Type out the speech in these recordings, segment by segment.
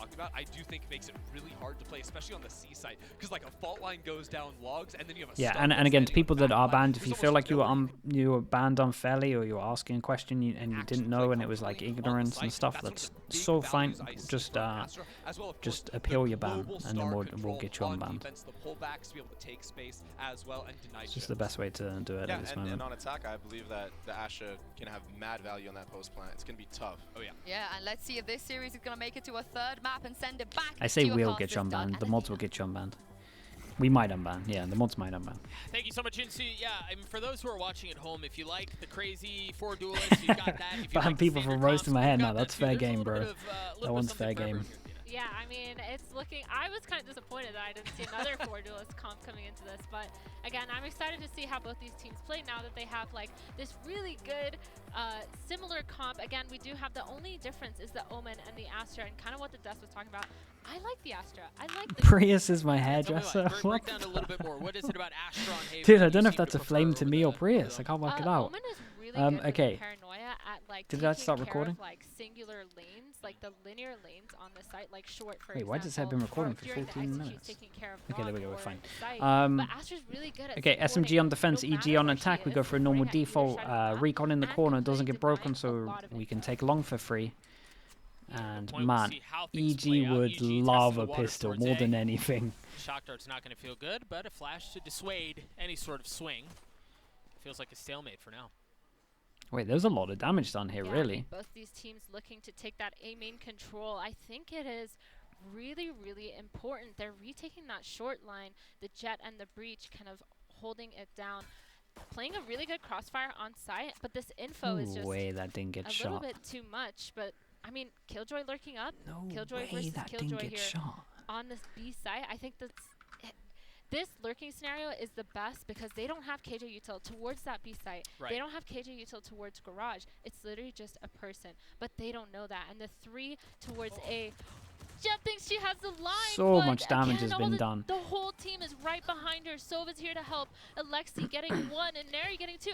talking about, I do think makes it really hard to play, especially on the C side, because like a fault line goes down logs, and then you have a and again, to people that are banned, if you feel like you were banned unfairly, or you were asking a question and you didn't know, and it was like ignorance and stuff, that's so fine. Just appeal your ban, and then we'll get you unbanned. It's just the best way to do it at this moment. And on attack, I believe that the Astra can have mad value on that post plant. It's gonna be tough. Oh yeah. Yeah, and let's see if this series is gonna make it to a third map and send it back. I say we'll get you unbanned. The mods will get you unbanned. We might unban. Yeah, the mods might unban. Thank you so much, Insu. Yeah, I mean, for those who are watching at home, if you like the crazy 4 duelists, you've got that. If you Ban like people for roasting my head now. That's fair There's game, bro. That one's fair game. Yeah, I mean, it's looking... I was kind of disappointed that I didn't see another 4 duelist comp coming into this, but again, I'm excited to see how both these teams play now that they have like this really good similar comp. Again, we do have the only difference is the Omen and the Astra, and kind of what the Death was talking about. I like the Astra. I like the Prius is my hairdresser. Break down a little bit more. What is it about Astra on Haven? Dude, I don't know if that's a flame to me or Prius. I can't work it out. Omen is really good okay. paranoia at like Did I start recording? Of, like singular lanes, like the linear lanes on the site, like short for Wait, why does it say I've been recording for 14 minutes? Okay, there we go, we're fine. But Astra's really good at okay, SMG on defense, EG on attack. We go for a normal default. Recon in the corner doesn't get broken, so we can take long for free. And man, EG would love a pistol more than anything. Shock dart's not going to feel good, but a flash to dissuade any sort of swing. Feels like a stalemate for now. Wait, there's a lot of damage done here, really. Both these teams looking to take that A main control. I think it is really, really important. They're retaking that short line, the Jet and the Breach kind of holding it down. Playing a really good crossfire on site, but this info is just that didn't get a little bit too much. But I mean, Killjoy lurking up. No Killjoy way versus that Killjoy didn't get here shot. On this B site. I think that's this lurking scenario is the best because they don't have KJ util towards that B site. They don't have KJ util towards garage. It's literally just a person, but they don't know that. And the 3 towards A. Jet thinks she has the line. So much damage has been done. The whole team is right behind her. Sova's here to help. Alexi getting 1 and Neri getting 2.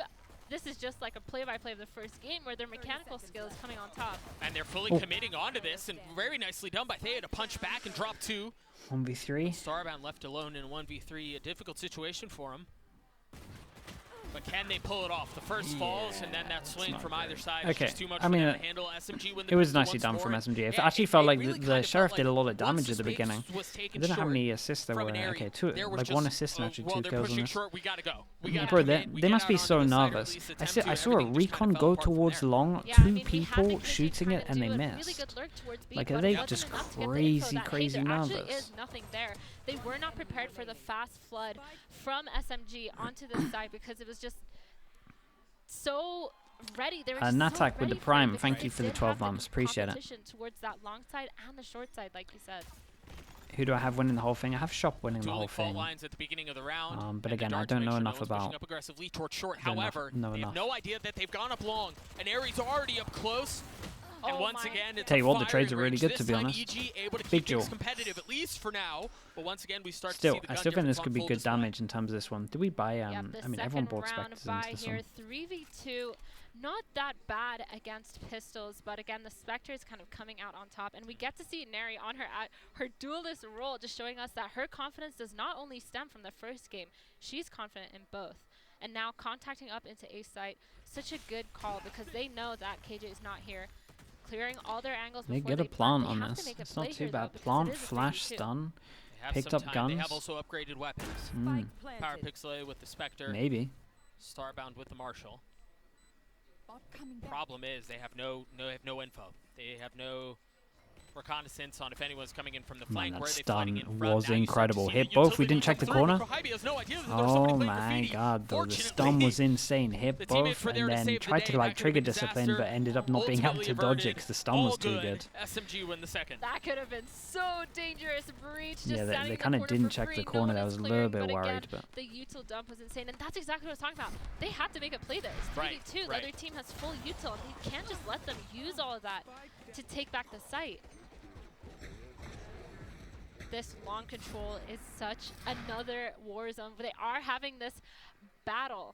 This is just like a play-by-play of the first game where their mechanical skill is coming on top. And they're fully committing onto this, and very nicely done by Thea to punch back and drop 2. 1v3. Starbound left alone in a 1v3, a difficult situation for him. But can they pull it off? The first falls, and then that swing from either side is just too much for them to handle. SMG win the it was nicely done from SMG. It actually felt like the Sheriff did a lot of damage at the beginning. I don't know how many assists there were. Okay, 2, like 1 assist and actually 2 kills on this. We gotta go. Bro, they must be so nervous. I saw a recon go towards long, 2 people shooting it, and they missed. Like, are they just crazy nervous? Nothing there. They were not prepared for the fast flood from SMG onto this side because it was just so ready. They were just Natak with the prime. Thank you for the 12 months. Appreciate it. Towards that long side and the short side, like you said. Who do I have winning the whole thing? I have Shop winning the whole thing. Lines at the beginning of the round, but again, I don't know enough about. Up aggressively towards short. However, they have no idea that they've gone up long, and Aries already up close. And once again, it's tell you what, the trades are really good, to be honest. Big duel. Competitive, at least for now. But once again, we start still, to see the I still think this could be good damage in terms of this one. Did we buy? I mean, everyone bought Spectres into this one. 3v2, not that bad against pistols, but again, the Spectre is kind of coming out on top, and we get to see Neri on her duelist role, just showing us that her confidence does not only stem from the first game, she's confident in both. And now contacting up into A site, such a good call because they know that KJ is not here. Clearing all their angles they before get a plant on this. It's not too bad. Plant, flash, stun, picked up guns. They have also upgraded weapons. Power Pixelate with the Spectre. Maybe. Starbound with the Marshal. Problem is they have no info. They have no reconnaissance on if anyone's coming in from the flank. Man, that where stun was incredible. Hit both. We didn't check the corner. Oh my god, though. The stun was insane. Hit both and then tried to like trigger discipline, but ended up not being able to dodge it because the stun was too good. SMG win the second. That could have been so dangerous. Breach just they kind of didn't check the corner. I was a little bit worried, but the util dump was insane, and that's exactly what I was talking about. They have to make a play there. It's 3v2. The other team has full util, and they can't just let them use all of that to take back the site. This long control is such another war zone. They are having this battle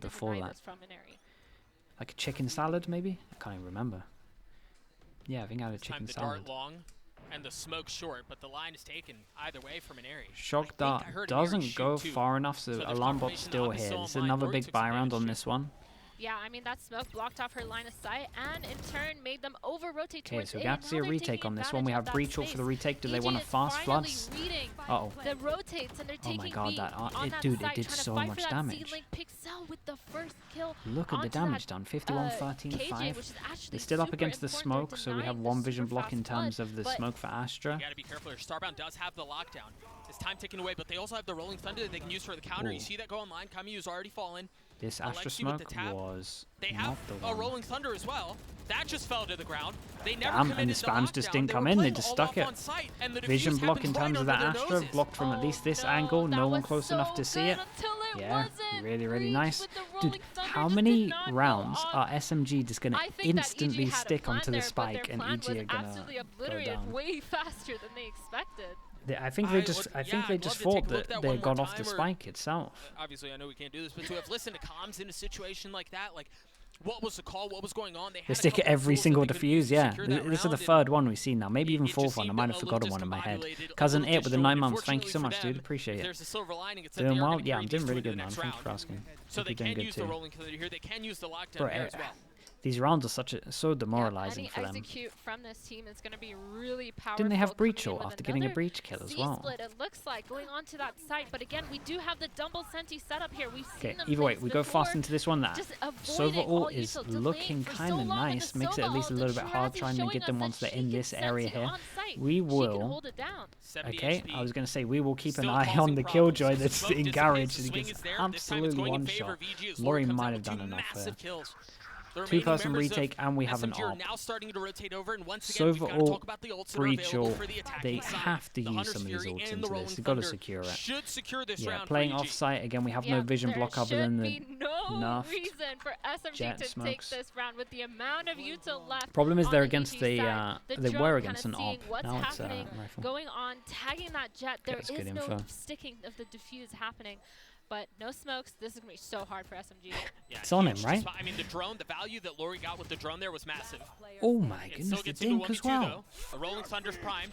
to before deny that? this from Inari. Like a chicken salad, maybe? I can't even remember. Yeah, I think I had a This time chicken the salad. dart long and the smoke short, but the line is taken either way from Inari. Shock I dart heard Inari doesn't shoot go too. far enough, so So there's alarm bot's confirmation the still op is here. still This is online. another Rory big took some buy round damage on too. this one. Yeah, I mean, that smoke blocked off her line of sight and in turn made them over-rotate Okay, towards so A, we have and to see now a they're retake taking on this one. We advantage have of that breach ult for space. the retake. Do they EG want to is fast finally floods? reading Uh-oh. the rotates, and they're Oh my taking god, B that on that dude, it site, did trying to so fight much for that damage. C-Link. Pixel with the first kill. Look at the onto damage that, done. 51, 13, KJ, 5. which is actually They're still up super against the important. They're smoke, so we have denying one the vision super block in fast flood, terms of the but smoke for Astra. You gotta be careful here. Starbound does have the lockdown. It's time ticking away, but they also have the Rolling Thunder that they can use for the counter. Ooh. You see that go online. Kamiyu's already fallen. This Astra Alexi with the smoke tap. was They have not the a one. Rolling Thunder as well. That just fell to the ground. They never Damn, committed and the to spams just lockdown. didn't They come were in, they playing just all stuck off it. on site, and the Vision defuse block happened in right terms of under that their Astra, noses. blocked from at least this angle, no one close enough to see it. Yeah, really nice. Dude, how many rounds are SMG just going to instantly stick onto the spike and EG are going to go down? Way faster than they expected. I think they just thought that they got off the spike itself. Obviously, I know we can't do this, but to have listened to comms in a situation like that, like, what was the call? What was going on? They stick at every single defuse, yeah. This is the third one we've seen now, maybe even fourth one. I might have forgotten one in my head. Cousin It with the 9 months, thank you so much, dude. Appreciate it. Doing well? Yeah, I'm doing really good, man. Thank you for asking. So they can use the rolling thunder here. They can use the lockdown there as well. These rounds are so demoralizing Any for them. execute from this team is going to be really powerful. Didn't they have breach coming in ult with after getting a another breach kill as well? C-split, it looks like, going on to that site. But again, we do have the double senti setup here. We've seen them either way, play we go before. fast into this one. That Just Sova avoiding all ult is util, delaying looking for kind so of long, and nice. the Makes it at Sova least a ult, little the bit hard Shiraz is trying to showing get them us once that they're in she this can area sense it here. on site. We She can will. hold it down. 70 Okay, HP. I was going to say we will keep an Still eye causing on the problems. Killjoy The that's smoke in dissipates, garage the and he swing gets is there. This time it's absolutely going in one favor shot. of EG as Lori Lori comes might out have with done two enough there. massive kills. The 2-person remaining members retake of and we have an SMG are AWP. now starting to rotate over, and once again, we've Sova got to ult, talk about the ults that are breach available ult, for the they attacking side. have to The use Hunter's some of these Fury ults and into the Rolling this. They've got to Thunder secure it. should secure this Yeah, round playing for EG. off site again. We have Yeah, no vision there block other should than the be no Nuffed reason for SMG jet to smokes. take this round with the amount of util left. Problem is on they're the against EG the side. they drone were kinda against an seeing AWP. what's Now it's a happening, rifle. going on, tagging that jet. There that's is good no info. sticking of the diffuse happening, but no smokes. This is gonna be so hard for SMG. Yeah, It's on him, huge right? spot. I mean, the drone, the value that Lori got with the drone there was massive. Oh my It goodness, still the gets into dink as 1v2 well. though. The Rolling Thunder's primed.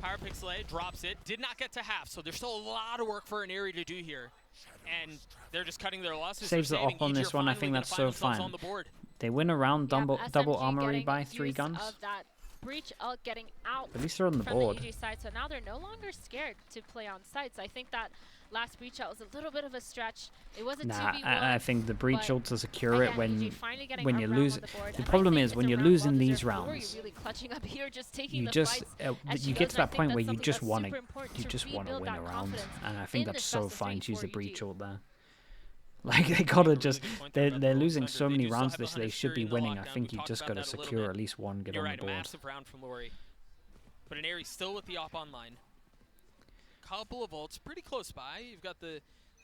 Power Pixelate drops it. Did not get to half, so there's still a lot of work for an area to do here. And they're just cutting their losses. Saves They're the op saving. on EG this are one. I finally think gonna that's find so themselves fine. on the board. They win around double SMG armory getting by use 3 guns. Of that breach ult getting out At least they're on the from board. the EG side, so now they're no longer scared to play on sites. I think that last breach ult was a little bit of a stretch. It was a Nah, 2v1. I think the breach but ult to secure it again, EG when finally getting when up you round lose. on the board, The and I problem think is it's when a you're round losing well these deserved. Lori rounds, really clutching up here, just taking you the just fights as she you get goes, to and I that think point that's where you something just that's want super to important you just want to rebuild win that a round, confidence and I think in that's this so best of fine. three Choose for the breach EG. ult there. Like they gotta just they're losing so many rounds this they should be winning. I think you just gotta secure at least one, get You're on right, the a board. massive round from Lori. But an Aerie still with the op online. Couple of ults, pretty close by. You've got the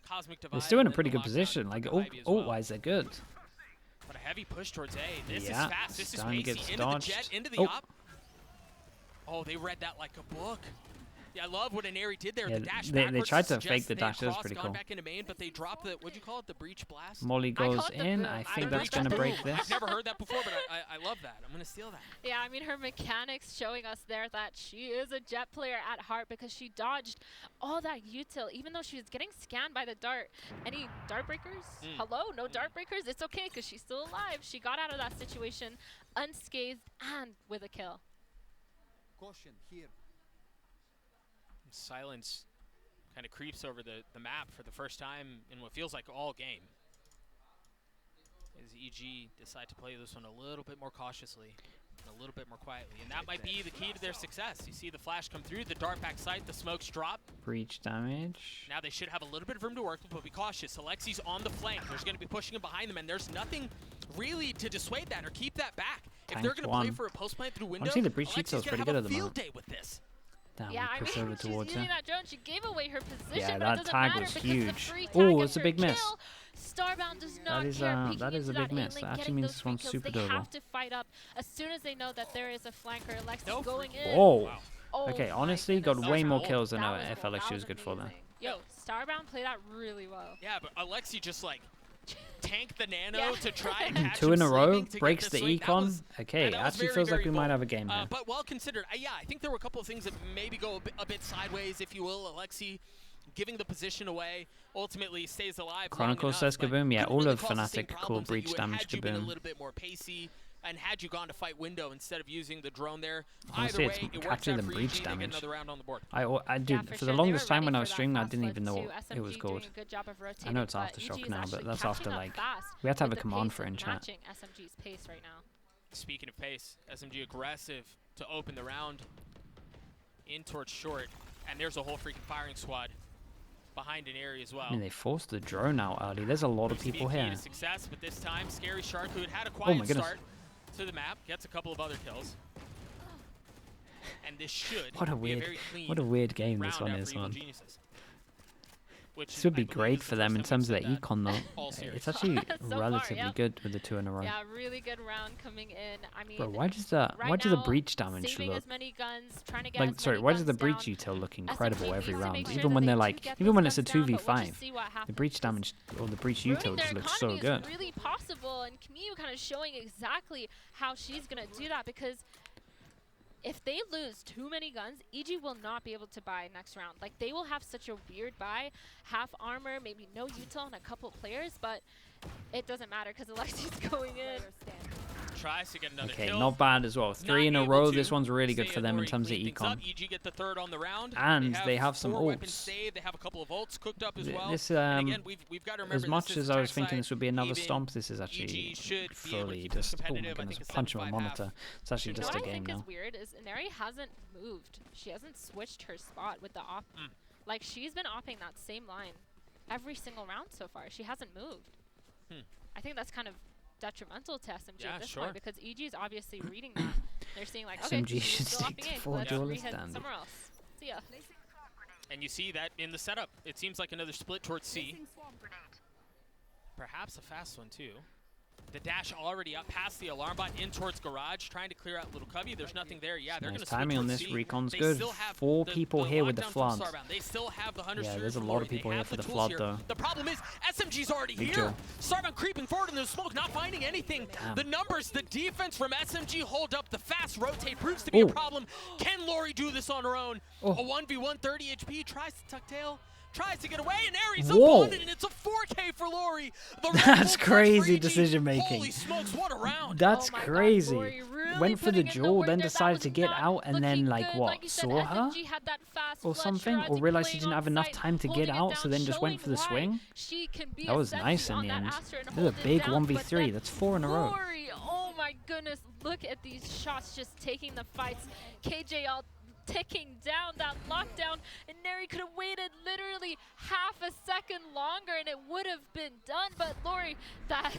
Cosmic Divide. They're still in a and then pretty the good lockdown position. Like from Ivy as well. ult-wise, they're good. But a heavy push towards A. This Yeah, is fast. This is stun gets pacey. Into the jet, dodged. into the Oh. op. Oh, they read that like a book. Yeah, I love what an Aerie did there. Yeah, the dash they backwards tried to suggests fake the they dash. That was crossed, pretty gone cool. back into main, but they dropped the, what'd you call it, the breach blast? Molly call goes it the in. boom. I I think don't that's know. gonna break I've this. never heard that before, but I love that. I'm gonna steal that. Yeah, I mean, her mechanics showing us there that she is a jet player at heart because she dodged all that util, even though she was getting scanned by the dart. Any dart breakers? Hello? No dart breakers? It's okay because she's still alive. She got out of that situation unscathed and with a kill. Caution here. Silence kind of creeps over the map for the first time in what feels like all game. As EG decide to play this one a little bit more cautiously, and a little bit more quietly. And that might be the key to their success. You see the flash come through, the dart back sight, the smokes drop. Breach damage. Now they should have a little bit of room to work with, but be cautious. Alexi's on the flank. There's going to be pushing him behind them, and there's nothing really to dissuade that or keep that back. If they're going to play for a post plant through window, Honestly, the breach Alexi's util's going pretty to good have at a the field moment. day with this. Damn, Yeah, we I push mean, over she's towards using her. that drone. She gave away her position, Yeah, but that it doesn't tag matter was because huge. the free tag Ooh, gets it's a her big miss. kill. Starbound does not is, care. Peeking that is into a big that miss. A-link, That actually getting means those this free one's kills. super They doable. have to fight up as soon as they know that there is a flanker. Alexi Nope. going in. Whoa. Oh Okay, my honestly, got goodness. way was more bold. kills than That I was felt like bold. she That was good for there. amazing. Yo, Starbound played that really well. Yeah, but Alexi just like tank the nano Yeah. to try and catch 2 in him a row, sleeping to get breaks the the swing. That econ. was- Okay, that was actually very, feels like very we might bold. have a game here. But well considered. Yeah, I think there were a couple of things that maybe go a bit sideways, if you will. Alexi giving the position away, ultimately stays alive. Chronicles says Kaboom. Yeah, all of Fnatic call breach damage Had you been a Kaboom. little bit more pacey, and had you gone to fight window instead of using the drone there, Honestly, either it's way, it works actually out the for breach EG. They get damage. another round on the board. I Yeah, did for sure. the They longest were time when ready I was for that streaming, I fast didn't flip even know too. it was SMG called. doing a good job of I know rotating, it's but Aftershock EG is now, but actually that's after catching up like fast we had to have a with the command pace for it in and chat. matching SMG's pace right now. Speaking of pace, SMG aggressive to open the round in towards short, and there's a whole freaking firing squad behind an area as well. I mean, they forced the drone out early. There's a lot of Proves to be people a key here. to success, but this time, Scary Shark, who had had a Oh quiet my goodness. start to the map, gets a couple of other kills. And this should What a be a weird, very clean what a weird game round this one out is, for Evil man. Geniuses. Which This would I be believe great is for the them in first time terms of we've their said that econ, though. all series. It's actually So far, relatively yep. good with the 2 in a row. Yeah, really good round coming in. I mean, Bro, why does the right the now, breach damage saving look as many guns, trying to get like? as Sorry, many why does the guns breach down. util look SMG incredible needs every to round? make sure Even that when they they're do like, get even those when it's a guns down, but we'll 2v5, just see what the happens breach because damage or the breach ruining util their just looks so economy good. is really possible, and Camille kind of showing exactly how she's gonna do that, because if they lose too many guns, EG will not be able to buy next round. Like, they will have such a weird buy, half armor, maybe no util and a couple players, but it doesn't matter because Alexi's going in. Tries to get another Okay, kill. not bad as well. 3 in a Not row. able This to one's really good stay for at them in Lori, terms of clean things econ. up. EG get the third on the round. And they have some 4 weapons ults. saved. They have a couple of ults cooked up as well. This and again, we've got to remember as much this is as I was attack thinking side, this would be another even stomp, this is actually EG should be able to fully keep this just, oh my competitive. I think goodness, a punch on a 7-5 monitor. half. It's actually You know just What a I game think now. is weird is Neri hasn't moved. She hasn't switched her spot with the op. Like, she's been opping that same line every single round so far. She hasn't moved. I think that's kind of detrimental to SMG Yeah, at this sure. point, because EG is obviously reading that. They're seeing like, okay, SMG she's should still stick opping to A. 4 Let's duelists, rehead damn it. somewhere else. See ya. And you see that in the setup. It seems like another split towards C. Perhaps a fast one, too. The dash already up past the alarm bot in towards garage, trying to clear out little cubby. There's nothing there. Yeah, they're Nice going to timing on this. C. Recon's They good. still have 4 people here with the lockdown flood. from Starbound. They still have the 100 Yeah, series there's a from lot Lori. of people They here have for the tools flood, here. though. The problem is SMG's already Big here. deal. Starbound creeping forward in the smoke, not finding anything. Damn. The numbers, the defense from SMG hold up. The fast rotate proves to be a Ooh. problem. Can Lori do this on her own? Oh. A 1v1, 30 HP, tries to tuck tail. Tries to get away, and Aries Whoa. abandoned, and it's a 4K for Lori. The That's Red Bull clutch crazy for EG. decision-making. Holy smokes, what a round. That's Oh my God, crazy. Lori really Went for the putting in duel, work then there. That decided was to get not out, and then looking like good. what? Like you said, Saw her? SMG had that fast Or flush, something, Shirazi or realized she playing didn't have on enough site, time to get holding it out, down, so then just went for the showing swing. why she can be That a was sexy nice in on the that end. Astra and This is a hold it big down, but 1v3. then That's 4 in a row. Lori, oh my goodness, look at these shots just taking the fights. KJ all ticking down that lockdown, and Neri could have waited literally half a second longer and it would have been done, but Lori, that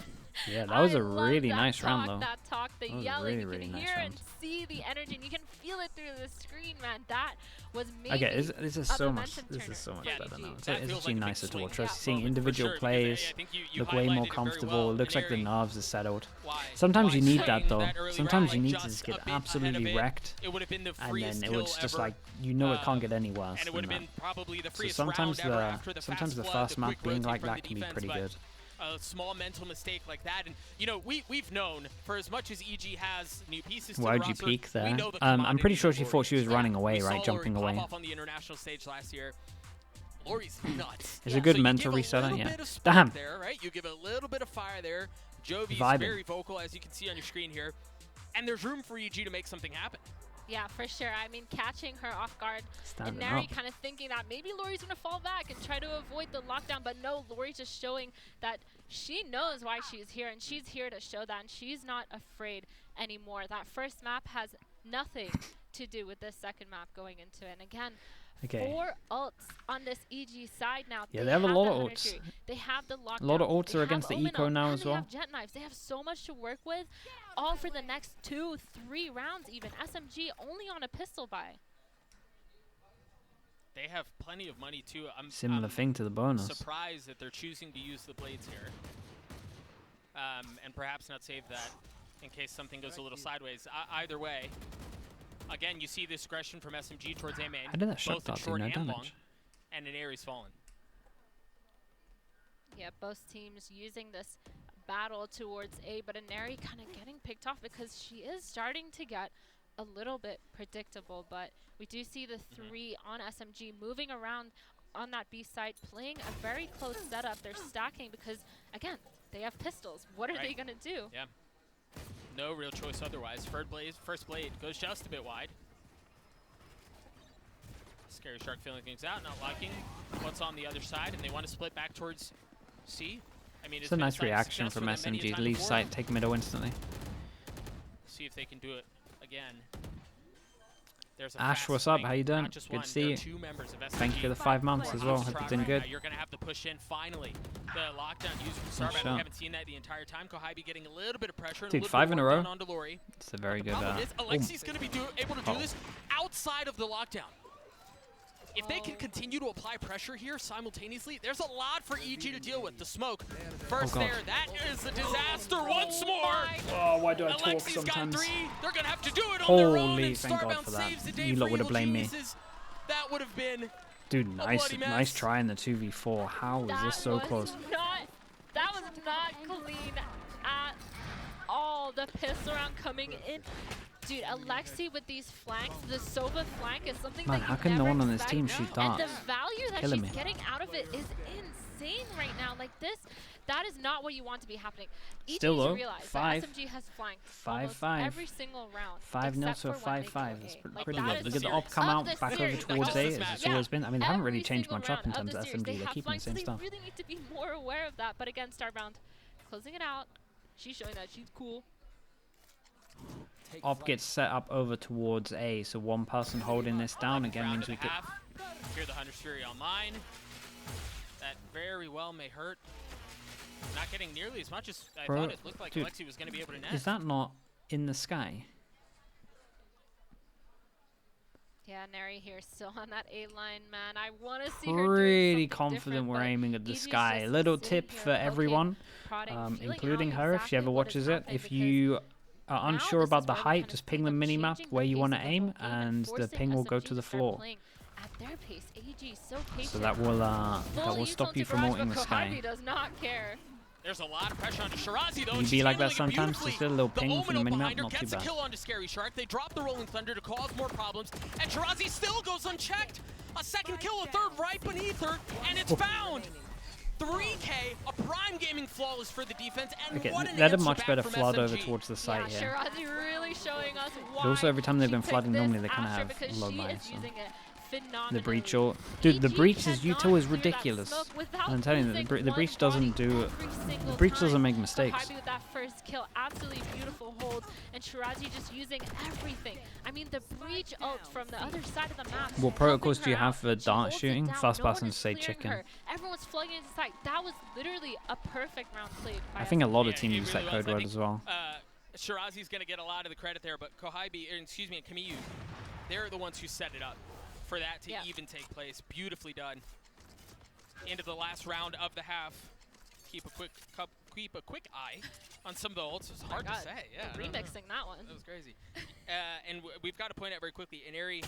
Yeah, that was I a love really that nice round, talk, though. That talk, the That was a yelling, really, you really can nice hear round. and see the energy, and you can feel it through the screen, man. That was maybe Okay, this is a so much. momentum This is so turner much Yeah, for better EG. now. It's, That it's feels actually like a big nicer to swing watch. Yeah. Seeing moment, individual for sure, because plays I think you look way more highlighted it very comfortable. well It looks in like the Aerie. nerves are settled. Why? Sometimes Why you need swing that though. early Sometimes round, you need like to just just get a bit ahead of absolutely it. wrecked, It would have been the and freest then it kill was just ever. like you know it can't get any worse And it would than have that. been probably the So freest sometimes round ever after the sometimes the fast flood, first the map quick being rotate like from that the can be defense, pretty but good. a small mental mistake like that, and you know we've known for as much as EG has new pieces. Why'd to you the roster, peek we there? know the I'm pretty commodity sure that she Lori thought she was is. running away, We saw right? Lori Jumping pop away. off on the international stage last year. Lori's nuts. It's a good So you mental give a resetter, little yeah. bit of spark Damn. there, right? You give a little bit of fire there. Jovi's Vibing. very vocal, as you can see on your screen here, and there's room for EG to make something happen. Yeah, for sure. I mean, catching her off guard, and Standing Neri up. kind of thinking that maybe Lori's going to fall back and try to avoid the lockdown, but no, Lori's just showing that she knows why she's here, and she's here to show that, and she's not afraid anymore. That first map has nothing to do with this second map going into it. And again, Okay. 4 ults on this EG side now. Yeah, they have a lot of the ults. 100 They have the lockdown. A lot of ults They are have against the Omen eco ult, now and as they well. have jet knives. They have so much to work with, all for the next 2-3 rounds even. SMG only on a pistol buy. They have plenty of money too. Similar I'm thing to the bonus. surprised that they're choosing to use the blades here, and perhaps not save that in case something goes a little sideways. Either way, again, you see this aggression from SMG towards A main, How did that shock both in dart do short no and long, damage? and an Aries fallen. Yeah, both teams using this battle towards A, but Neri kind of getting picked off because she is starting to get a little bit predictable. But we do see the 3 on SMG moving around on that B side playing a very close setup. They're stacking because, again, they have pistols. What are they going to do? Yeah. No real choice otherwise. First blade goes just a bit wide. Scary Shark feeling things out, not liking what's on the other side, and they want to split back towards C. I mean, It's a nice reaction from SMG. Leave site, take middle instantly. See if they can do it again. There's a Ash, what's up? How you doing? Good to see you. Thank you for the 5 months as well. Hope you're doing good. You're going to have to push in finally. The lockdown used from Starbound. We haven't seen that the entire time. Kohibi getting a little bit of pressure. Dude, 5 in a row. Lori. It's a very good. The problem is Alexi's going to be able to do this outside of the lockdown. If they can continue to apply pressure here simultaneously, there's a lot for EG to deal with. The smoke first there, that is a disaster once more. Oh, why do I talk Alexi's sometimes? got 3. They're gonna have to do it on their own. Holy, And thank God Starbound for that. saves the day You for lot would have Evil blamed me. Geniuses. That would have been Dude, a nice bloody mess. nice try in the 2v4. How is this so close? That was not clean at all. The pistol round coming in. Dude, Alexi with these flanks, the Sova flank is something Man, that how you can no never one on this expect. team shoot And darts? the value that Killing she's me. getting out of it is insane right now. Like this, that is not what you want to be happening. Still though, realize 5. that SMG has flanked 5-5. almost every single round. 5-0 to a except for when they 5-5. go That's A. Like, pretty that good. is Look at the serious. op come Of out the back over series, towards like, A this as it's match. always been. I mean, they haven't really Every changed single much up in round terms of the series, SMG. they They're have keeping the flanked, same so stuff. They really need to be more aware of that. But again, Starbound closing it out. She's showing that she's cool. Op gets set up over towards A, so one person holding this down again means we could. Hear the Hunter's Fury online. That very well may hurt. Not getting nearly as much as I thought it looked like dude, Alexi was going to be able to net. Is that not in the sky? Yeah, Neri here still on that A line, man. I want to see her doing Pretty something confident different, we're but aiming at the EG's sky. just Little sitting tip here, for okay, everyone, prodding, feeling including out her if she exactly ever what is watches it. happening, If because you are now unsure this about is the where we height, kind of just see ping the them minimap changing where the you pace want of to the aim, whole game and the forcing ping will go SMG to the start floor. playing at their pace. AG so patient. So that will stop you from ulting the sky. Kohibi does not care. There's a lot of pressure onto Shirazi, though. You and be she's like that handling it sometimes, beautifully. just a little ping the from the Omen minimap, behind her not too gets a bad. kill onto Scary Shark. They drop the Rolling Thunder to cause more problems, and Shirazi still goes unchecked. A second kill, a third right beneath her, and it's found. 3K, a prime gaming flawless for the defense, and Okay, what an let a answer much back better from flood SMG. over towards the site Yeah, here. Shirazi really showing us why. But also every time they've she been picked flooding, this normally they kind of Astra, have because low she buy. is So. using it The phenomenally. breach ult, dude. The EG breach is cannot util is clear that ridiculous. smoke without I'm telling you, losing the one breach doesn't body do. every The single breach doesn't time. make mistakes. Kohibi with that first kill, absolutely beautiful hold, and Shirazi just using everything. I mean, the breach ult from the other side of the map. What protocols do you have for She dart holds it shooting? down. Fast No one button is say clearing chicken. her. Everyone's flooding into sight. That was literally a perfect round played by I think a lot of Yeah, teams it use really that was. code I word think, as well. Shirazi's going to get a lot of the credit there, but Kohibi, and Kamiyu, they're the ones who set it up for that to even take place. Beautifully done. Into the last round of the half. Keep a quick eye on some of the ults. It's hard to say. Yeah, I don't know. Remixing that one. That was crazy. And we've got to point out very quickly, Inari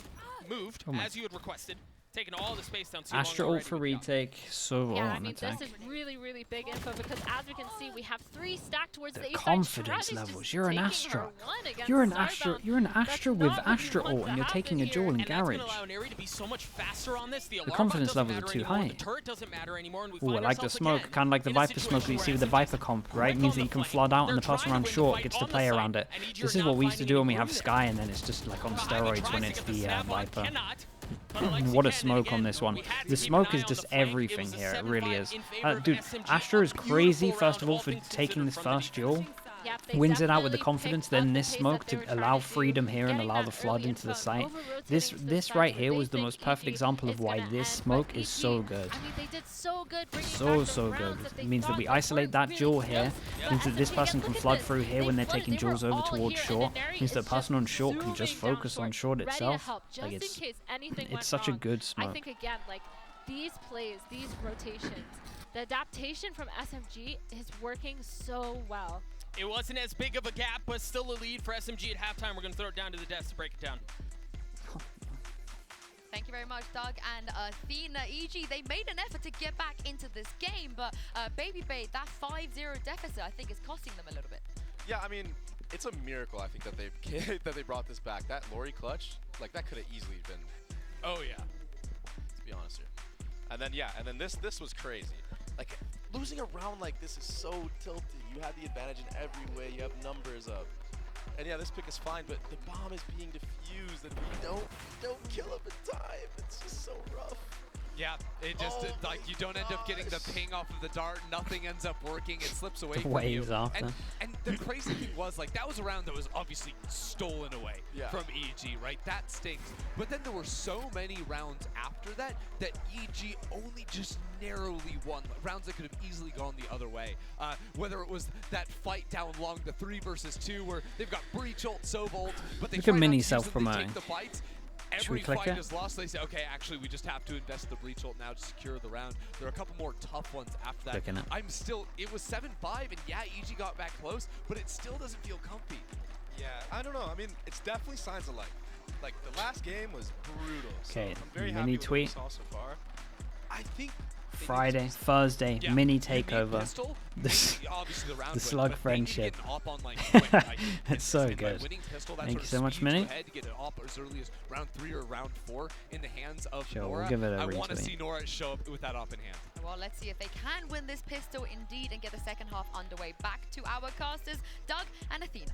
moved, Oh my. as you had requested, taking all the space down too Astra long ult for already with the retake, so Yeah, I on mean, attack. this is really, really big info because as we can see, we have 3 stacked towards The the A side. confidence Shirazi's levels. just You're an taking Astra. her one against You're an Starbound. Astra. You're an That's Astra with not what you Astra want ult, to and you're happen taking a here. duel in And that's going garage. to allow Inari to be so much faster on this. The, confidence alarm levels doesn't are too matter anymore, high. The turret doesn't matter anymore, and we Ooh, I find like the ourselves smoke, again kind of like the in a Viper smoke that you situation see with the where Viper SMG comp, right right? Means on that you the can flank. flood out They're and the person trying to around win the short fight gets to on the play site, around it. and EG This are is what not we used to finding do when any we have room there. Sky, and then it's just like on Kohibi steroids tries when to it's get the snap on, Viper. cannot, but Alexi What a can, and smoke on again, this one. we had to The keep an smoke eye is on just the flank. everything was a here. It 7-5 really is. in favor of Dude, SMG. Astra is Beautiful crazy, first round, of all, all for things taking considered this from the first duel. Yep, they Wins it out with the definitely confidence, picked then up this the pace smoke that they to were trying allow to do, freedom here and getting allow that the flood early into the info, site. over-rotating This to the this side right where here they was the think most perfect EG example of is why gonna this end, smoke but is so good. I mean, they did so good bringing So back the so good. rounds that they It means that thought we that isolate weren't that really jewel close, here. but Means that this SMG, person look can at flood this. through here They when they're flooded. taking They were jewels over all towards here, shore. and Inari Means the is person just on short can just zooming down focus on short, short ready to itself. help, just Like in it's case anything went it's such a wrong. good I smoke. think again, like these plays, these rotations, the adaptation from SMG is working so well. It wasn't as big of a gap, but still a lead for SMG at halftime. We're going to throw it down to the desk to break it down. Thank you very much, Doug and Athena. EG, they made an effort to get back into this game, but Baby Bay, that 5-0 deficit, I think is costing them a little bit. Yeah, I mean, it's a miracle, I think, that they that they brought this back. That Lori clutch, like, that could have easily been, Oh, yeah. to be honest here. And then yeah, and then this was crazy. Like losing a round like this is so tilted. You have the advantage in every way. You have numbers up. And yeah, this pick is fine, but the bomb is being diffused, and we don't kill him in time. It's just so rough. Yeah, it just like you don't end up getting the ping off of the dart. Nothing ends up working. It slips away from you. Waves after. And the crazy thing was, like, that was a round that was obviously stolen away from EG, right? That stings. But then there were so many rounds after that that EG only just narrowly won. Rounds that could have easily gone the other way. Whether it was that fight down long, the 3 versus 2, where they've got breach ult, sov ult, but they Look try at not Mini to use them, they self-promoting. take the fights. Should we Every click fight it? is lost. They say, okay, actually, we just have to invest the breach ult now to secure the round. There are a couple more tough ones after that. Clicking it. I'm still, it was 7-5, and yeah, EG got back close, but it still doesn't feel comfy. Yeah, I don't know. I mean, it's definitely signs of life. Like, the last game was brutal. Okay, so I'm very mini happy with what we tweet. saw so far. I think Friday, Thursday, yeah, mini you need takeover. pistol, This- obviously the round the win, slug but they need to get friendship. an op on, like, quick, like, It's so and by good. winning pistol, that Thank sort you of so much, speeds you Mini. ahead to get an op as early as round 3 or round 4 in the hands of Sure, we'll Nora. give it a I want to retweet. see Nora show up with that op in hand. Well, let's see if they can win this pistol indeed and get the second half underway. Back to our casters, Doug and Athena.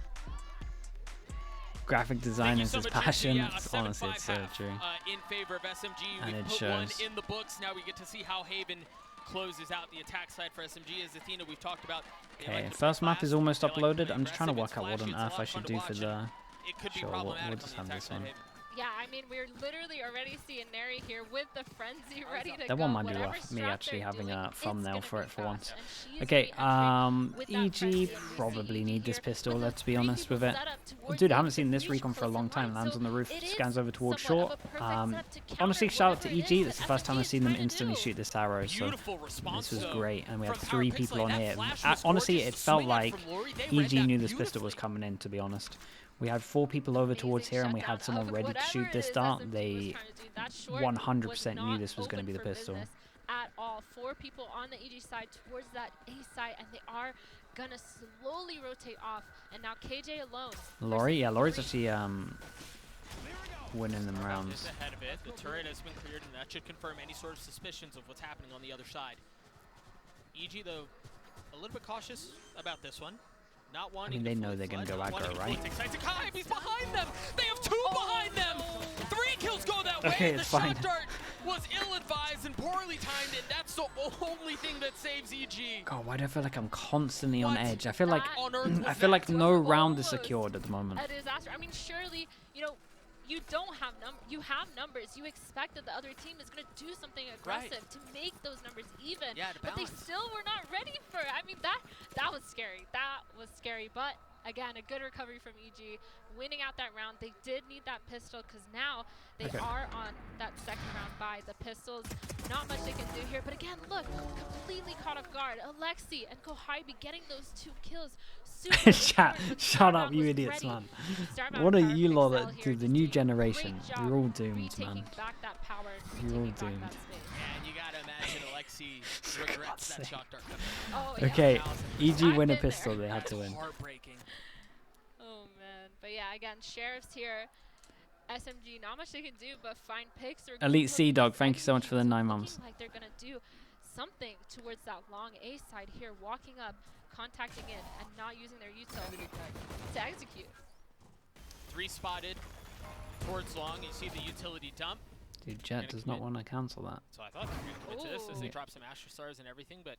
Graphic design is his passion. Yeah, a It's honestly, 7-5 it's so half, true. in favor of SMG. And We it put one shows. in the books. Now we get to see how Haven closes out the attack side for SMG. As Athena, we've talked about. They Okay, like to first play map is fast, almost they like to uploaded. play I'm just trying to aggressive, work out it's what on flashy, earth it's a lot I of should fun do to for watch, the. and it could be Sure, we'll problematic just on have the this attack side. one. Haven. Yeah, I mean, we're literally already seeing Neri here with the frenzy ready to That go. one might be Whatever worth me strat actually they're having doing, a it's thumbnail gonna for be it for fast, once. and she is Okay, gonna be entering with that EG frenzy, and we see probably EG need this here pistol, with the let's be 3 honest people with it. set up towards Dude, I the haven't seen this breach recon for a close long in time. line, Lands so on the roof, it is scans over towards somewhat short. of a perfect setup to Honestly, counter shout out to whatever it EG. is This is that the first time SMG I've is seen them trying to instantly do. shoot this arrow, so Beautiful response. this was though, great. And we had from 3 Power people Pixel. on That here. flash was Honestly, gorgeous. it The felt swing out like from Lori, they read EG that knew this pistol was beautifully. coming in, to be honest. We had 4 people over towards here, and we had someone ready to shoot this dart. They 100% knew this was going to be the pistol. At all. 4 people on the EG side towards that A side, and they are gonna slowly rotate off. And now KJ alone. Lori, yeah, Lori's actually winning them rounds. Just ahead of it. The turret has been cleared, and that should confirm any sort of suspicions of what's happening on the other side. EG, though, a little bit cautious about this one. Not I wanting mean, they to know fully they're going to flood, go not wanting aggro, to right? fully take sides. Kai, he's behind them! They have 2 behind them! 3 kills go that way! Okay, The it's fine. shot dart was ill-advised and poorly timed, and that's the only thing that saves EG. God, why do I feel like I'm constantly on What edge? I feel like on earth was I feel like that? no round is Almost secured at the moment. A disaster. I mean, surely, you know, you don't have you have numbers. You expect that the other team is going to do something aggressive to make those numbers even. Yeah, to but they balance. still were not ready for it. I mean, that was scary. That was scary. But again, a good recovery from EG, winning out that round. They did need that pistol because now they are on that second round by the pistols. Not much they can do here. But again, look, completely caught off guard. Alexi and Kohaibi getting those 2 kills. Super Chat, important. shut up, Starbound you was idiots, ready. man. Starbound What are Power you lot Pixel that here do? The just new doing a generation. great You're all job doomed, retaking man. back that power, You're all retaking back doomed. that space. And you gotta imagine Alexi regrets that shot dart. Oh, yeah. Okay, EG I've win a been there. pistol. They had to win. Heartbreaking. Oh man, but yeah, again, Sheriff's here. SMG, not much they can do, but find picks or Elite look, Sea Dog, thank you SMG so much for the is 9 looking months. Like they're gonna do something towards that long A side here, walking up, contacting in, and not using their util to execute. 3 spotted towards long. You see the utility dump. Dude, Jet does not want to cancel that. So I thought they were going to commit to this as they Ooh. drop some Asher Stars and everything, but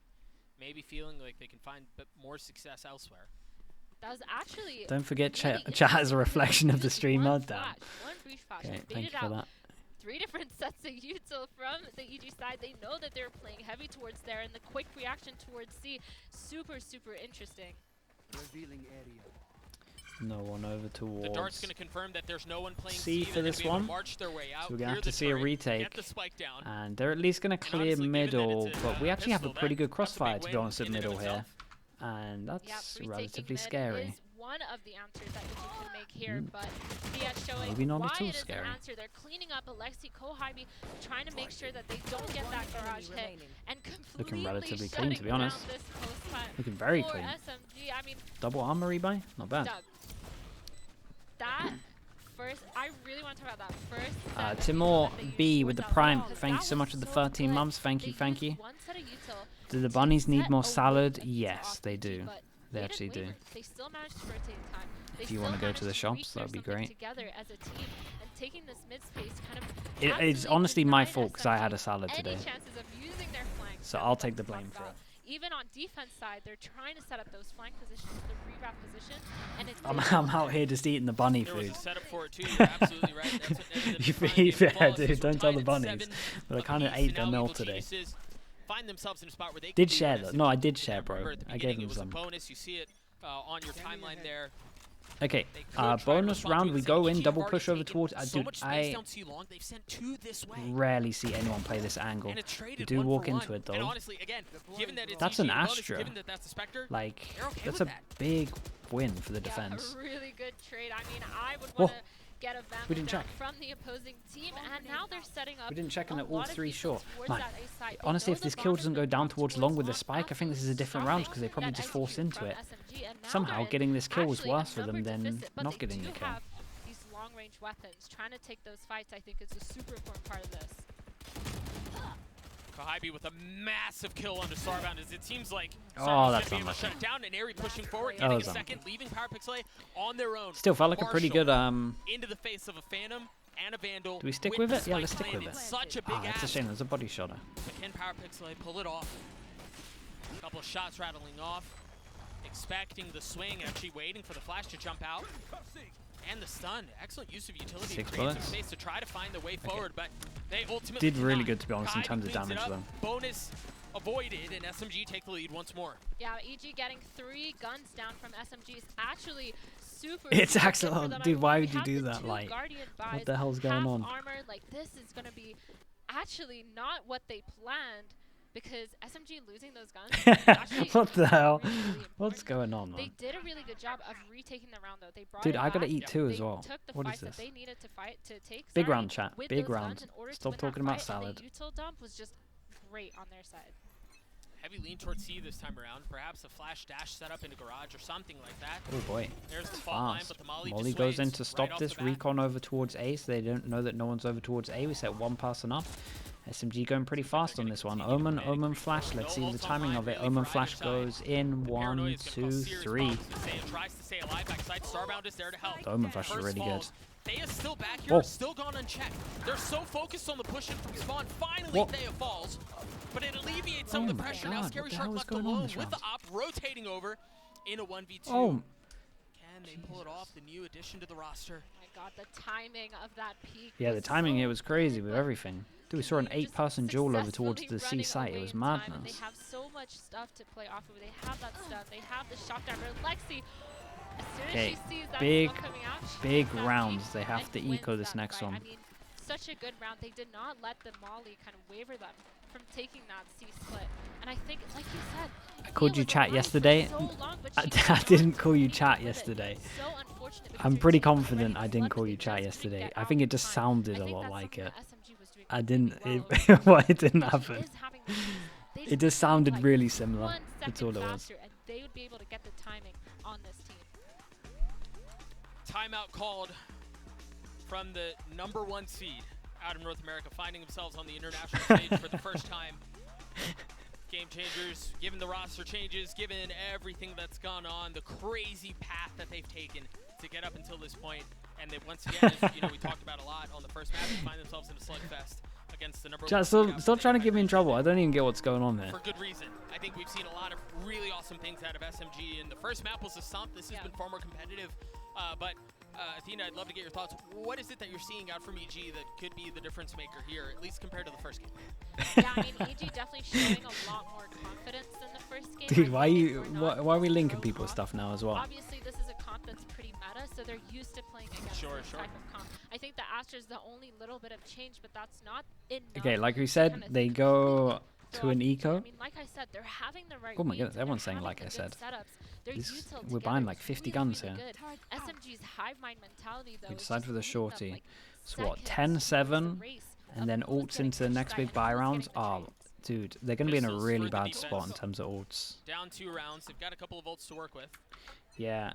maybe feeling like they can find more success elsewhere. That was actually Don't forget, really chat is a interesting. reflection of the Just streamer. one Damn. flash, one brief flash, Okay, and thank baited you for out that. 3 different sets of util from the EG side. They know that they're playing heavy towards there, and the quick reaction towards C, super, super interesting. Revealing area. No one over towards. The dart's going to confirm that there's no one playing C C. for They're gonna this be able to one. march their way out, So we're gonna clear have to the see a turret, retake. Get the spike down. And they're at least going to clear honestly, given that middle, it's a, but we actually have a pistol, pretty good that's a big crossfire, to be win honest, at in and of middle here. itself. And Yeah, that's retaking relatively mid scary. is one of the answers that EG can make here, but Fiat showing Maybe not why at all it is scary. an answer. They're cleaning up Alexi Kohaibi, trying to make sure that they don't get that garage hit, and completely relatively clean, to be shutting honest. down this post plant Looking very for clean. SMG. I mean, Double armor rebuy? Not bad. Doug, that first, I really want to talk about that first. Timur B with the prime. Because Thank you that so much for was the so 13 good. months. Thank you, They thank used you. one set of util Do the to bunnies need set more away salad? the Yes, off they PG, do. but They didn't actually do. waver. They still managed to rotate time. They If you still want to go to the managed shops, that would be repair something great. together as a team, and taking this mid space kind of It's absolutely honestly my denied fault because I SMG had a salad any today. chances of using their flanks So that I'll we take the talked blame for about. it. Even on defense side, they're trying to set up those flank positions, the rewrap position, and it's I'm out here just eating the bunny There was food. a setup for it too. You're absolutely right. That's what ended up You defining feed it. yeah, Flawless dude. as we're Don't tell tied the at bunnies. 7 But I kind of apiece, ate and their now milk Evil today. Geniuses find themselves in a spot where they Did can share do though. what No, I SMG did did. share, bro. Remember at the I gave beginning, him it was a some. bonus. You see it on your timeline there. Okay, They could try to bonus respond round. to We it. go SMG in, have double already push over taken towards. so Dude, much space I down too long. They've sent 2 this way. rarely see anyone play this angle. And it's traded You do 1 walk for 1. into it And though. honestly, again, given that it's That's EG an bonus, Astra. given that that's the Spectre, Like, they're okay that's with a that. big win for the defense. Yeah, a really good trade. I mean, I would Whoa. want to get a vandal We didn't down check. from the opposing team, and now they're setting up. We didn't check and a they're all lot of 3 people short. towards Man, that A site. They honestly, know if this the kill bomb is doesn't go gonna down drop towards long with the long, spike, I think this is a different round because they probably that just force into from it. SMG, and now Somehow, they're in getting this kill was actually a worse for them number than deficit, but not they getting do the kill. have these long-range weapons. Trying to take those fights, I think, is a super important part of this. Kahibi with a massive kill onto Starbound as it seems like Oh, Starbound's that's gonna be able to unlucky. shut it down, and Airy pushing forward, That getting a was second, leaving Power Pixel on their own. Still felt like a pretty good. Into the face of a Phantom and a Vandal. Do we stick with with the it? Yeah, let's spike stick with landed. it. Such a big Ah, it's a ask. shame. There's a body shotter. But can Power Pixel pull it off? A couple of shots rattling off. Expecting the swing, actually waiting for the flash to jump out. And the stun. Excellent use of utility. 6 Creates some bullets. space to try to find the way forward, but they ultimately Did really not. good, to be honest, in Kahibi terms of cleans it damage, up. though. Bonus avoided, and SMG take the lead once more. Yeah, EG getting 3 guns down from SMG is actually super. It's super actually- good for them. I dude, mean, why we would you have do the that? 2 Like, Guardian what buys, the hell's going half on? armor, like this is gonna be actually not what they planned, because SMG losing those guns is actually What the hell? really, really What's important. going on, They man? did a really good job of retaking the round, though. They brought Dude, it I gotta back. eat too They as well. took the What fights is that this? they needed to take. Big sorry, round, chat. with Big those round. guns in order to Stop win talking that about fight, and salad. the util dump was just great on their side. Heavy lean towards C this time around. Perhaps a flash dash setup into garage or something like that. Oh boy. There's the fault line, Fast. but the Molly Molly goes in dissuades to stop right off this. the bat. Recon over towards A, so they don't know that no one's over towards A. We set 1 person up. SMG going pretty fast on this one. Omen flash. Let's see the timing of it. Omen flash goes in. 1, 2, 3. Tries to stay alive backside. Starbound is there to help. The Omen flash is First really good. falls. Thea still back here, Whoa. still gone unchecked. They're so focused on the push in from spawn. Finally, Whoa. Thea falls, but it alleviates some Oh of the my pressure. Now God, Scary what the Shark hell is left going on alone this with the round? op rotating over in a 1v2. Oh, Can they pull it off? The new addition to the roster. Oh my god, the timing of that peak. yeah, the was timing so here was crazy good, with but everything. Dude, we saw an Canadian just 8-person duel over towards successfully the C running site. It away was in time, and madness. They have so much stuff to play off of. They have that stuff. They have the shockdown. Lexi, as soon as Okay, she sees that big, smoke coming out, she big takes that rounds. peak They have and to wins eco this that next fight. one. I mean, such a good round. They did not let the Molly kind of waver them from taking that C split. And I think, like you said, I called Thea you was chat alive for yesterday. so long, but I she d- did I not didn't call you continue chat with it. yesterday. So unfortunate because I'm your pretty team was confident already I didn't flooded call with you it chat just yesterday. get I out think in it just time. sounded I a think lot that's like something it. that SMG was doing I really didn't. well over It, well, it didn't She happen. is having the lead. They It just just need, sounded like, really similar. 1 That's second all it was. faster, and they would be able to get the timing on this team. Timeout called from the #1 seed out of North America, finding themselves on the international stage for the first time. Game changers, given the roster changes, given everything that's gone on, the crazy path that they've taken to get up until this point, and that once again, as, we talked about a lot on the first match, they find themselves in a slugfest against the #1 Chat, seed. stop trying to get me in trouble. I don't even get what's going on there. For good reason. I think we've seen a lot of really awesome things out of SMG, and the first map was a stomp. This has been far more competitive, but Athena, I'd love to get your thoughts. What is it that you're seeing out from EG that could be the difference maker here, at least compared to the first game? Yeah, I mean, EG definitely showing a lot more confidence than the first game. Dude, I why think you we're not why are we so linking people with comp. stuff now as well? Obviously, this is a comp that's pretty meta, so they're used to playing against this type of comp. I think the Astra's the only little bit of change, but that's not enough. Okay, like we to said, kinda they go completely to throw an off EG. eco. I mean, like I said, they're having the right Oh my reads, goodness, and they're everyone's saying having like the I good said. setups. Their This- util we're together buying is like 50 really, guns really here. good. SMG's hive mind mentality, though, We is decide just for the leading them, shorty. like, So what, seconds 10-7, towards the race and of then who's ults getting into the first next site big and buy who's rounds? getting the Oh, trades. dude, they're going to be in a Pistols really for the bad defense. spot in terms of ults. Down 2 rounds. They've got a couple of ults to work with. Yeah.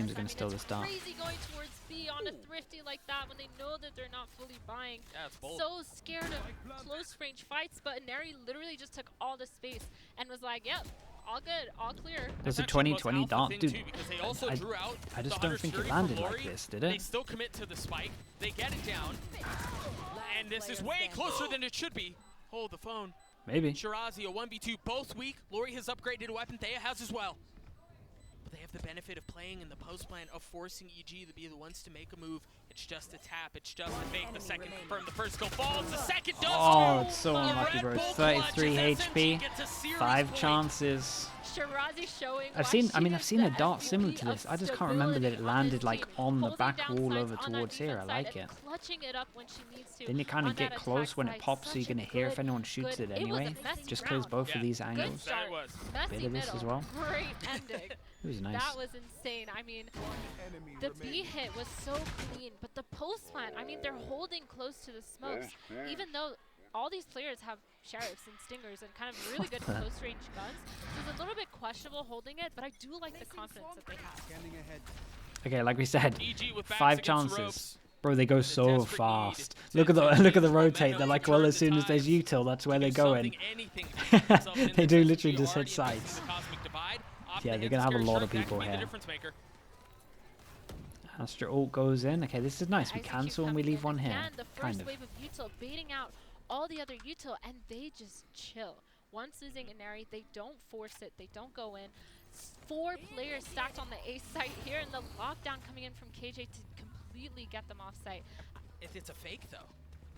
teams are going to steal this dart. Crazy going towards B on a thrifty like that when they know that they're not fully buying. Yeah, it's bold. So scared of close range fights, but Neri literally just took all the space and was like, yep, all good, all clear. There's a That's actually the 2020 most alpha dart, thing dude. too, because they also drew out I just the don't think it 130 landed from like Lori. this, did They it? still commit to the spike. They get it down. And this is way closer than it should be. Hold the phone. Maybe. Shirazi, a 1v2, both weak. Lori has upgraded a weapon. Thea has as well. But they have the benefit of playing in the post plan, of forcing EG to be the ones to make a move. It's just a tap. It's just a fake. The second confirmed. The first go falls. The second does. Oh, it's so A unlucky, Red bro. Bull 33 clutch as SMG HP, gets a series 5 point. chances. Shirazi showing I've seen a dart similar to this. I just can't remember that it landed like on the back wall over towards here. I like it. Clutching it up when she needs to. Then you kind on of get that close attack when it side. pops, so you're Such a gonna hear if good- anyone shoots good- it It was a anyway. messy Just clears round. both of Yeah. these Good angles. start. That was. Messy Bit of this middle. as well. Great ending. It was nice. That was insane. I mean, Enemy the remaining. B hit was so clean, but the post plant, I mean, they're holding close to the smokes, even though all these players have sheriffs and stingers and kind of really good close range guns. So it's a little bit questionable holding it, but I do like the confidence that they have. Scanning ahead. Okay, like we said, EG with backs 5 against the chances. ropes. Bro, they go The so desperate need fast. to Look at the take rotate. They're momentum like, to well, turn as soon the as there's tides. util, that's where Do they're going. something, anything to keep themselves in They this. do SMG literally just hit already invested sights. in the Cosmic Divide. Opting Yeah, they're against gonna have a Scary lot Shark, of that could people be the here. difference maker. Astra ult goes in. Okay, this is nice. We Execute cancel and we coming leave in. one here. Again, the first Kind of. wave of util baiting out all the other util, and they just chill. Once losing Inari, they don't force it. They don't go in. 4 players stacked on the A site here, and the lockdown coming in from KJ to completely get them off site. It's a fake though.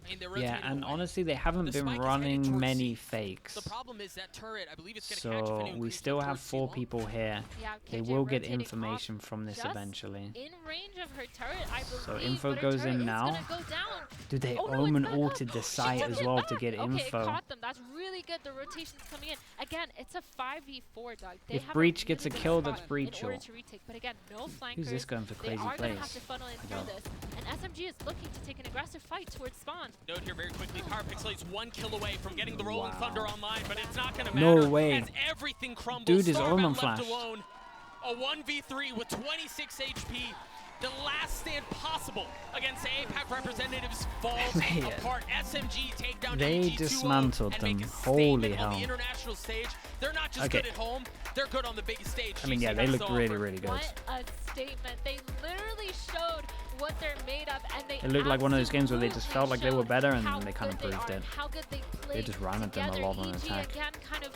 I mean, they're Yeah, rotating and away. honestly, they haven't The been spike is headed running towards many C. fakes. The problem is that turret, I believe it's going to catch if So anyone we creeps still up have towards 4 C-Long. people here. Yeah, They KJ will get rotating information off from this just eventually. in range of her turret, I believe. So info but her goes turret in is now. gonna go down. Dude, they Oh, no, Omen it's back up. ulted the She site took as it well back. to get Okay, info. it caught them. That's really good. The rotation's coming in. Again, it's a 5v4, Doug. They If have Breach a gets a really good kill, spot that's Breach in order ult. to retake. But again, no flankers. Who's this going for They crazy are going to have plays? to funnel in I through don't. this. And SMG is looking to take an aggressive fight towards spawn. Note here very quickly, Power Pixelate's 1 kill away from getting the Rolling Wow. Thunder online, but it's not going to No matter way. as everything crumbles. Dude is Starbound Omen left flashed. alone. A 1v3 with 26 HP. The last stand possible against the APAC representatives falls Man. apart. SMG take down They EG 2-0 dismantled and make them. a Holy statement on hell. the international stage. They're not just Okay. good at home, they're good on the biggest stage. I mean, GC yeah, they has looked to really, offer. really good. What a statement. They literally showed what they're made of, and they It looked like one of those games where they just felt like they were absolutely better and showed they kind of how good proved they are it. and how good they played just ran at them a together. lot on EG attack. again kind of